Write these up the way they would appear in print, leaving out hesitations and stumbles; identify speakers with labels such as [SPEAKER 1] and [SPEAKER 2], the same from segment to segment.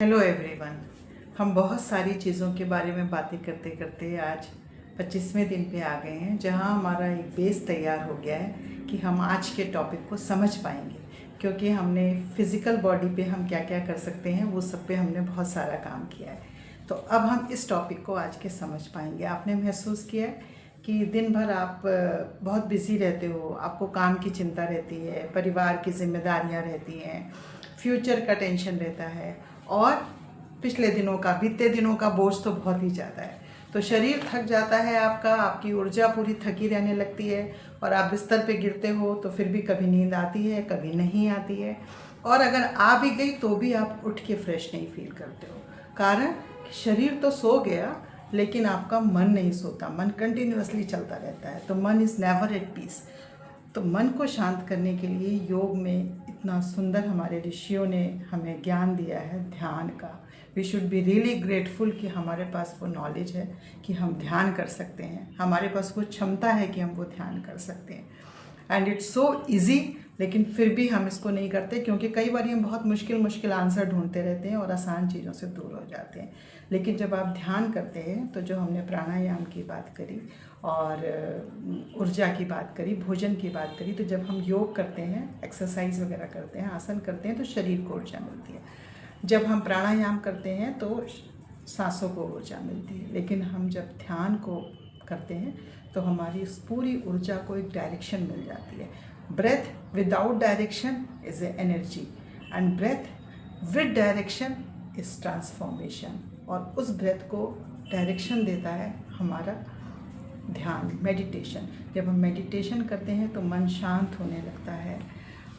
[SPEAKER 1] Hello everyone. हम बहुत सारी चीज़ों के बारे में बातें करते करते आज 25वें दिन पे आ गए हैं, जहां हमारा एक बेस तैयार हो गया है कि हम आज के टॉपिक को समझ पाएंगे, क्योंकि हमने फिज़िकल बॉडी पे हम क्या क्या कर सकते हैं वो सब पे हमने बहुत सारा काम किया है। तो अब हम इस टॉपिक को आज के समझ पाएंगे। आपने महसूस किया है कि दिन भर आप बहुत बिज़ी रहते हो, आपको काम की चिंता रहती है, परिवार की जिम्मेदारियां रहती हैं, फ्यूचर का टेंशन रहता है और पिछले दिनों का, बीते दिनों का बोझ तो बहुत ही ज़्यादा है। तो शरीर थक जाता है आपका, आपकी ऊर्जा पूरी थकी रहने लगती है और आप बिस्तर पे गिरते हो तो फिर भी कभी नींद आती है, कभी नहीं आती है, और अगर आ भी गई तो भी आप उठ के फ्रेश नहीं फील करते हो। कारण शरीर तो सो गया लेकिन आपका मन नहीं सोता, मन कंटिन्यूअसली चलता रहता है। तो मन इज़ नेवर एट पीस। तो मन को शांत करने के लिए योग में इतना सुंदर हमारे ऋषियों ने हमें ज्ञान दिया है ध्यान का। We should be really grateful कि हमारे पास वो नॉलेज है कि हम ध्यान कर सकते हैं, हमारे पास वो क्षमता है कि हम वो ध्यान कर सकते हैं। एंड इट्स सो ईजी, लेकिन फिर भी हम इसको नहीं करते, क्योंकि कई बार हम बहुत मुश्किल आंसर ढूंढते रहते हैं और आसान चीज़ों से दूर हो जाते हैं। लेकिन जब आप ध्यान करते हैं तो जो हमने प्राणायाम की बात करी और ऊर्जा की बात करी, भोजन की बात करी, तो जब हम योग करते हैं, एक्सरसाइज वगैरह करते हैं, आसन करते हैं, तो शरीर को ऊर्जा मिलती है। जब हम प्राणायाम करते हैं तो सांसों को ऊर्जा मिलती है। लेकिन हम जब ध्यान को करते हैं तो हमारी इस पूरी ऊर्जा को एक डायरेक्शन मिल जाती है। Breath without direction is a energy and breath with direction is transformation. और उस ब्रेथ को डायरेक्शन देता है हमारा ध्यान, मेडिटेशन। जब हम मेडिटेशन करते हैं तो मन शांत होने लगता है।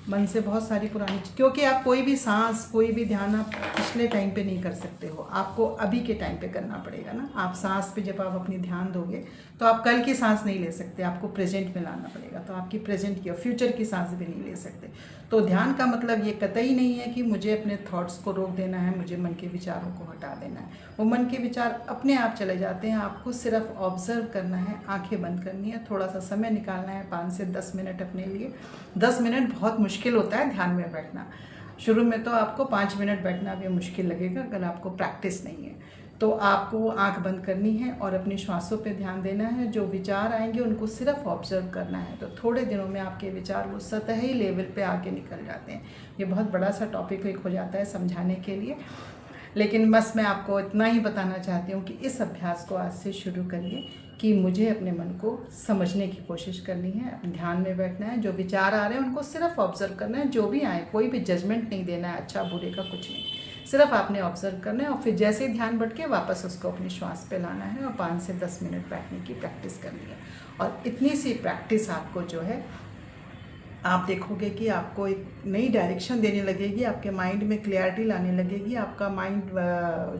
[SPEAKER 1] मन से बहुत सारी पुरानी, क्योंकि आप कोई भी सांस, कोई भी ध्यान आप पिछले टाइम पे नहीं कर सकते हो, आपको अभी के टाइम पे करना पड़ेगा ना। आप सांस पे जब आप अपनी ध्यान दोगे तो आप कल की सांस नहीं ले सकते, आपको प्रेजेंट में लाना पड़ेगा। तो आपकी प्रेजेंट की और फ्यूचर की सांस भी नहीं ले सकते। तो ध्यान का मतलब ये कतई नहीं है कि मुझे अपने थॉट्स को रोक देना है, मुझे मन के विचारों को हटा देना है। वो मन के विचार अपने आप चले जाते हैं, आपको सिर्फ ऑब्जर्व करना है, आंखें बंद करनी है, थोड़ा सा समय निकालना है, 5 से 10 मिनट अपने लिए। 10 मिनट बहुत मुश्किल होता है ध्यान में बैठना। शुरू में तो आपको 5 मिनट बैठना भी मुश्किल लगेगा अगर आपको प्रैक्टिस नहीं है। तो आपको आंख बंद करनी है और अपनी श्वासों पे ध्यान देना है। जो विचार आएंगे उनको सिर्फ ऑब्जर्व करना है। तो थोड़े दिनों में आपके विचार वो सतही लेवल पे आके निकल जाते हैं। ये बहुत बड़ा सा टॉपिक एक हो जाता है समझाने के लिए, लेकिन बस मैं आपको इतना ही बताना चाहती हूँ कि इस अभ्यास को आज से शुरू करिए कि मुझे अपने मन को समझने की कोशिश करनी है, ध्यान में बैठना है। जो विचार आ रहे हैं उनको सिर्फ ऑब्जर्व करना है, जो भी आए, कोई भी जजमेंट नहीं देना है, अच्छा बुरे का कुछ नहीं, सिर्फ आपने ऑब्जर्व करना है। और फिर जैसे ही ध्यान भटके वापस उसको अपनी श्वास पे लाना है और 5 से 10 मिनट बैठने की प्रैक्टिस करनी है। और इतनी सी प्रैक्टिस आपको जो है, आप देखोगे कि आपको एक नई डायरेक्शन देने लगेगी, आपके माइंड में क्लियरिटी लाने लगेगी। आपका माइंड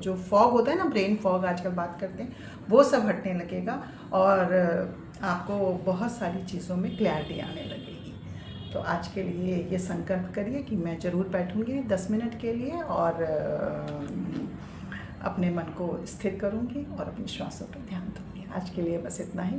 [SPEAKER 1] जो फॉग होता है ना, ब्रेन फॉग आजकल बात करते हैं, वो सब हटने लगेगा और आपको बहुत सारी चीज़ों में क्लियरिटी आने लगेगी। तो आज के लिए ये संकल्प करिए कि मैं ज़रूर बैठूंगी 10 मिनट के लिए और अपने मन को स्थिर करूंगी और अपनी श्वासों पर ध्यान दूंगी। आज के लिए बस इतना ही।